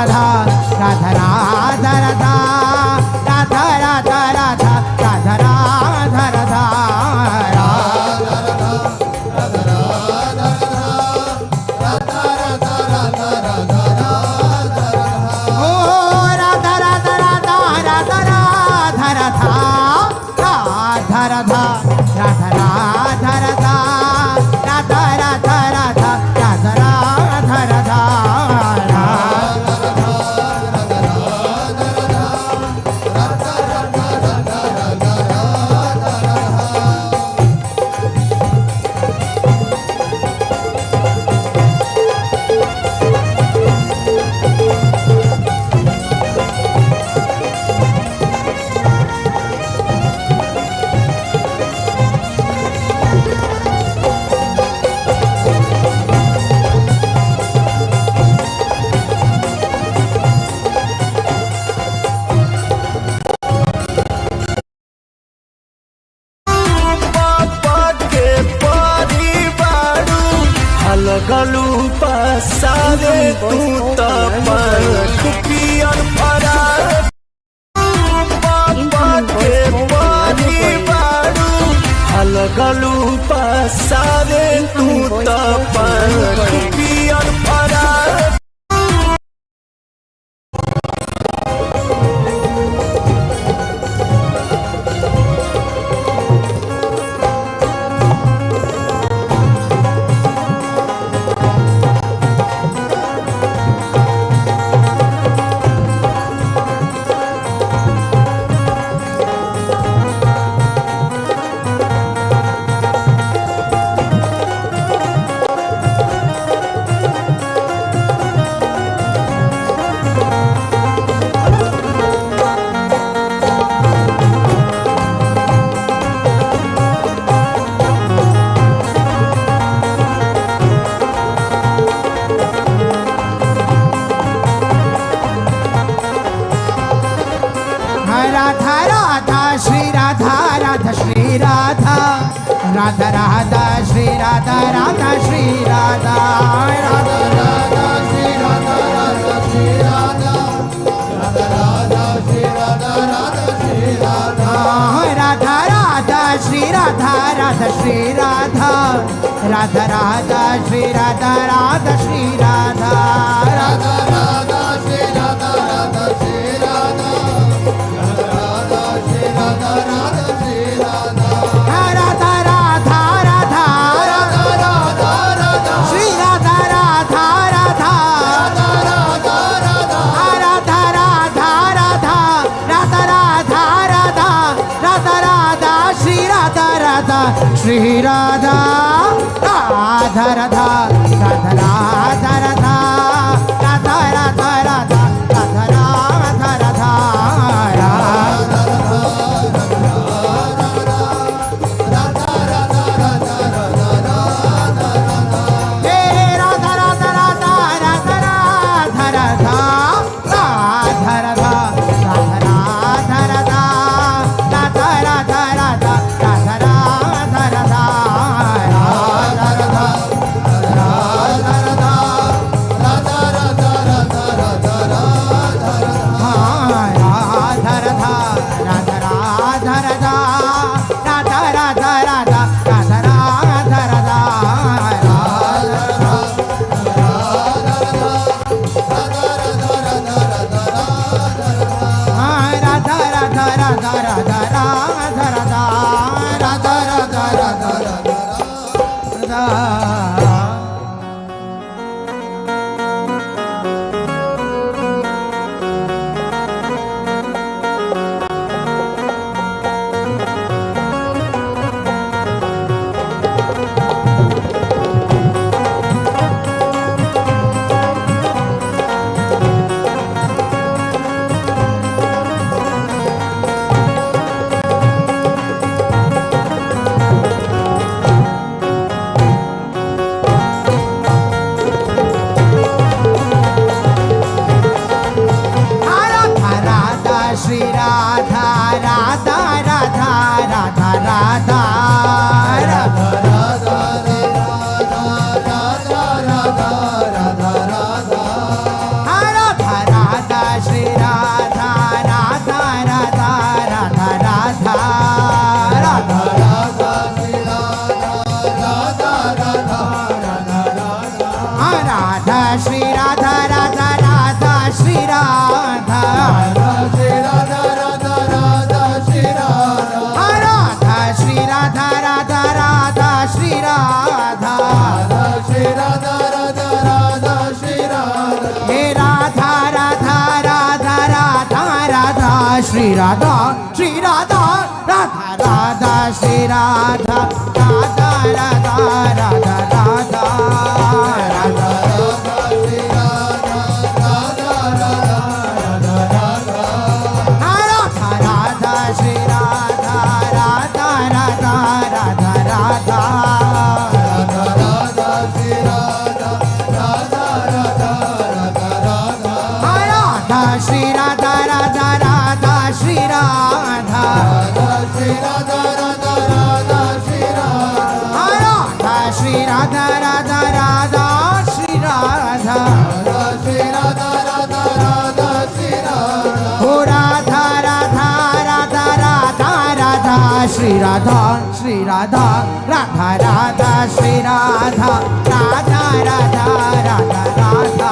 राधा राधा राधा राधा राधा राधा राधा राधा राधा राधा लगलू पसारे तू तो पंख पियर फरा बाबा के पानी बारू लगलू पसारे तू तो पंख पियर फरा राधा राधा श्री राधा राधा श्री राधा राधा राधा श्री राधा राधा श्री राधा राधा राधा श्री राधा राधा श्री राधा राधा राधा श्री राधा राधा श्री राधा राधा राधा श्री राधा राधा श्री राधा राधा राधा श्री राधा राधा श्री राधा राधा राधा श्री राधा राधा श्री राधा श्री राधा राधा राधा राधा राधा राधा श्री राधा राधा राधा श्री राधा राधा राधा राधा श्री राधा राधा श्री राधा राधा राधा श्री राधा श्री राधा राधा राधा श्री राधा हे राधा राधा राधा राधा राधा श्री राधा श्री राधा राधा राधा श्री राधा राधा राधा राधा राधा राधा राधा श्री राधा राधा राधा राधा राधा राधा श्री राधा राधा राधा श्री राधा राधा श्री राधा राधा राधा श्री राधा हो राधा राधा राधा राधा राधा श्री राधा श्री राधा राधा राधा श्री राधा राधा राधा राधा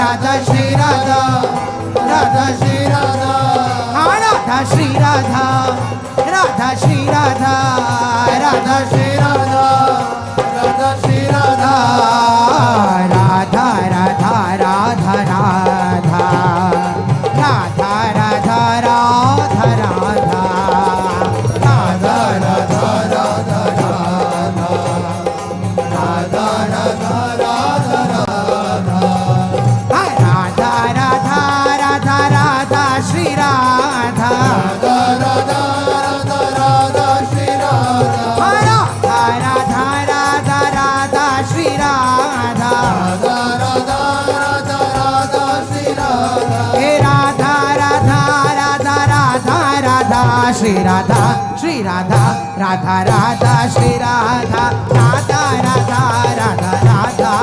राधा श्री राधा राधा श्री राधा राधा श्री राधा राधा श्री राधा राधा राधा राधा राधा राधा राधा राधा राधा राधा राधा राधा राधा राधा राधा राधा राधा राधा राधा श्री राधा राधा राधा राधा श्री राधा राधा राधा राधा राधा श्री राधा राधा राधा राधा श्री राधा हे राधा राधा राधा राधा राधा श्री राधा श्री राधा राधा राधा श्री राधा राधा राधा राधा राधा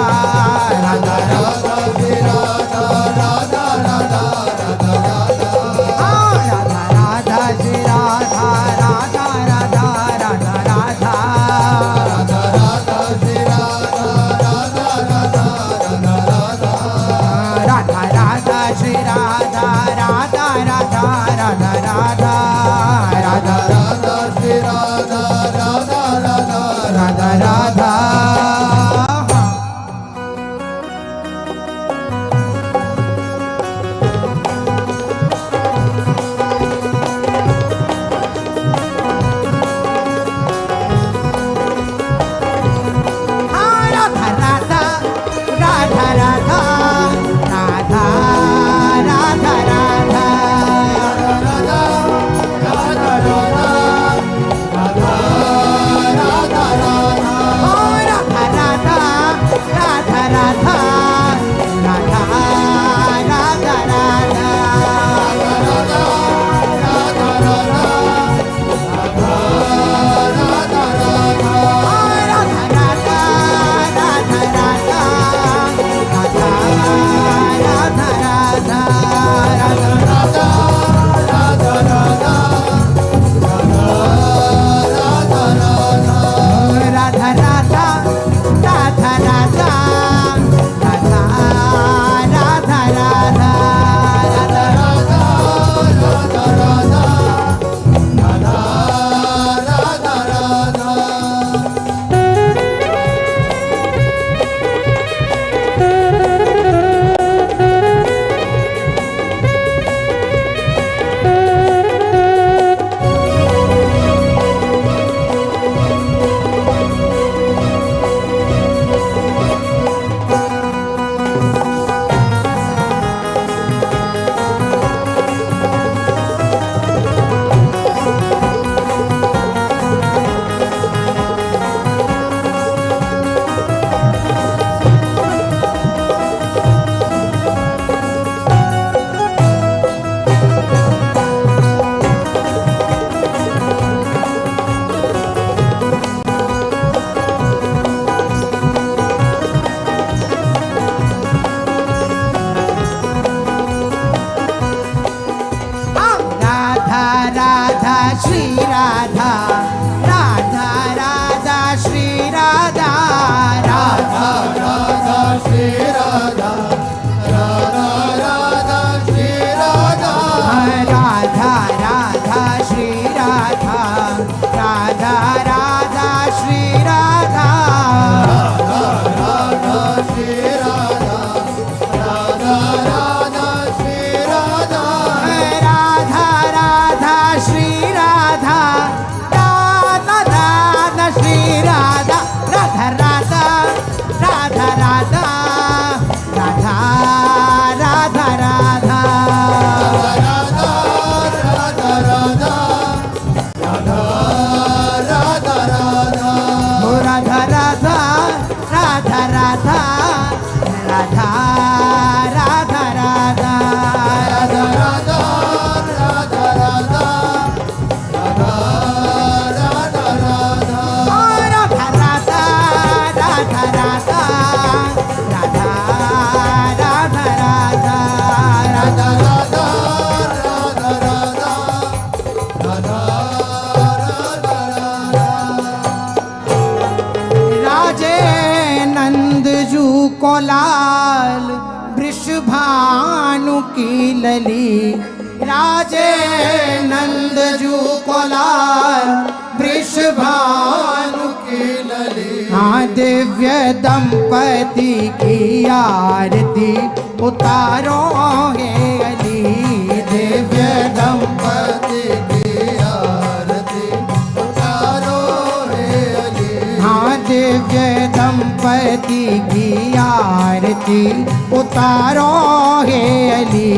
राधा राधा श्री राधा राधा राधा राधा राधा राधा श्री राधा राधा राधा राधा राधा राधा श्री राधा राधा राधा राधा राधा राधा श्री राधा राधा राधा राधा राधा राधा राधा श्री राधा राधा राधा राधा राधा को लाल वृषभानु की लली, राजे नंद जू को लाल वृषभानु की लली। हाँ दिव्य दंपति की आरती उतारो हे अली, दिव्य दंपति की आरती उतारो हे अली। हाँ दिव्य दंपति की आरती उतारो हे अली,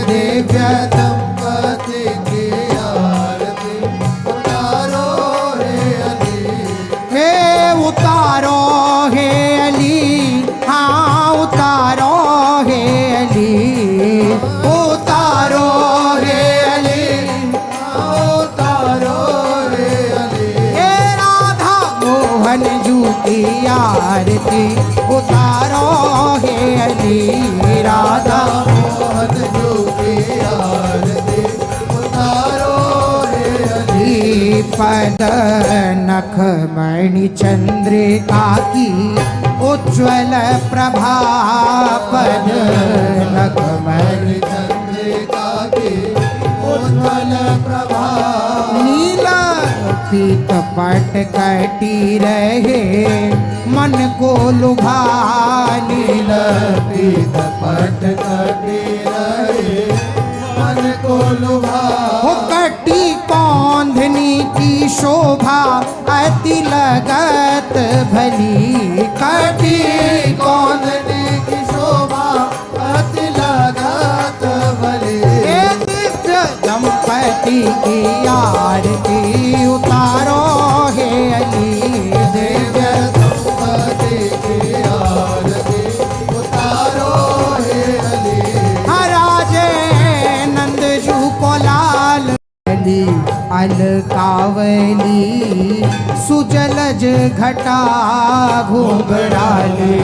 दिव्य दंपति की आरती उतारो हे अली। हे उतारो हे अली, हाँ उतारो हे अली, उतारो हे अली, उतारो हे अली। हे राधा मोहन जू की आरती उतारो हे अली, राधा मोहन जू की आरती उतारो हे अली। पद नख मणि चंद्रिका की उज्ज्वल प्रभा, पद नख मणि चंद्रिका की उज्ज्वल प्रभा। नीला पीत पट कटी रहे मन को लुभा, नीला पीत पट कटी रहे मन को लुभा। हो कटी कौंधनी की शोभा अति लगत भली, कटी कौंधनी की शोभा अति लगत भली। दिव्य दंपति की आरती उतारो हे अली, दिव्य दंपति की आरती उतारो हे अली। राजे नंद जू को लाल अली अलकावली, सुजलज घटा घुंघराली,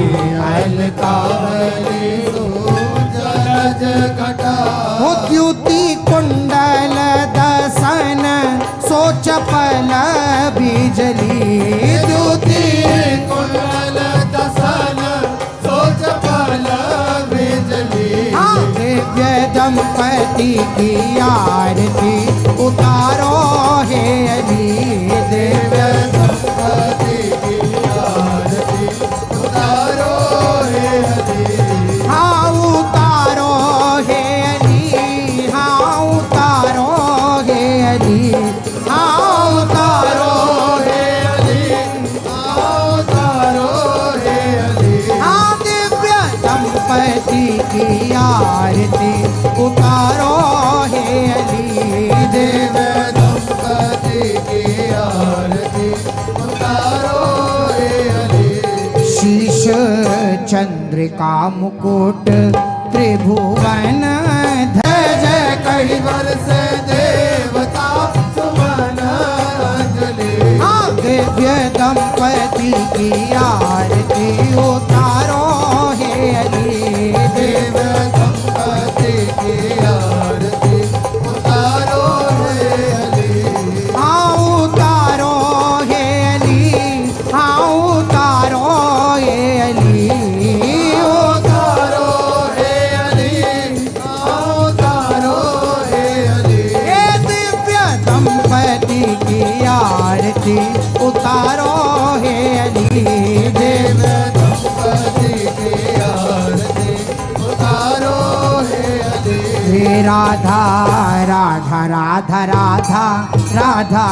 अलकावली सुजलज घटा। हो द्युति कुंडल दसन सो चपल बिजली, द्युति कुंडल दसन सो चपल बिजली। हाँ दिव्य दंपति की आरती उतारो हे अली, दिव्य दंपति की आरती उतारो हे अली। हाँ उतारो हे अली, हाँ उतारो हे अली, हाँ उतारो हे अली, हाँ उतारो हे अली। हाँ दिव्य दंपति की आरती उतारो हे अली, दिव्य दंपति की आरती उतारो हे अली। शीश चंद्रिका मुकुट त्रिभुवन ध्वज कहिवर से देवता सुमन अंजलि। हाँ दिव्य दंपति की आरती उतारो हे अली, दिव्य दंपति की आरती उतारो हे अली। हाँ उतारो हे अली, हाँ उतारो हे अली, उतारो हे अली, हाँ उतारो हे अली। हे दिव्य दंपति की आरती उतारो हे अली, दिव्य दंपति की आरती उतारो हे अली। हे राधा राधा राधा राधा राधा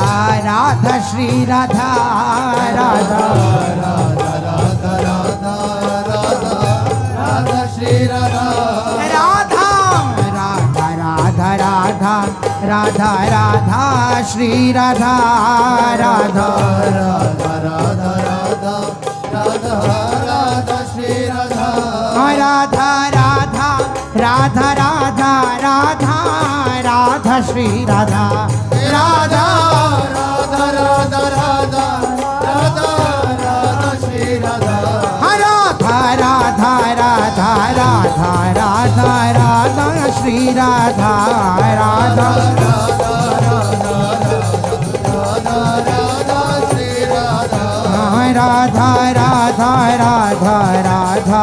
राधा श्री राधा, राधा राधा राधा राधा राधा राधा श्री राधा, राधा राधा राधा राधा राधा राधा श्री राधा, राधा राधा राधा राधा राधा राधा श्री राधा। राधा राधा राधा राधा राधा राधा श्री राधा, राधा राधा राधा राधा राधा राधा श्री राधा। राधा राधा राधा राधा राधा राधा श्री राधा, राधा राधा राधा राधा राधा श्री राधा। राधा राधा राधा राधा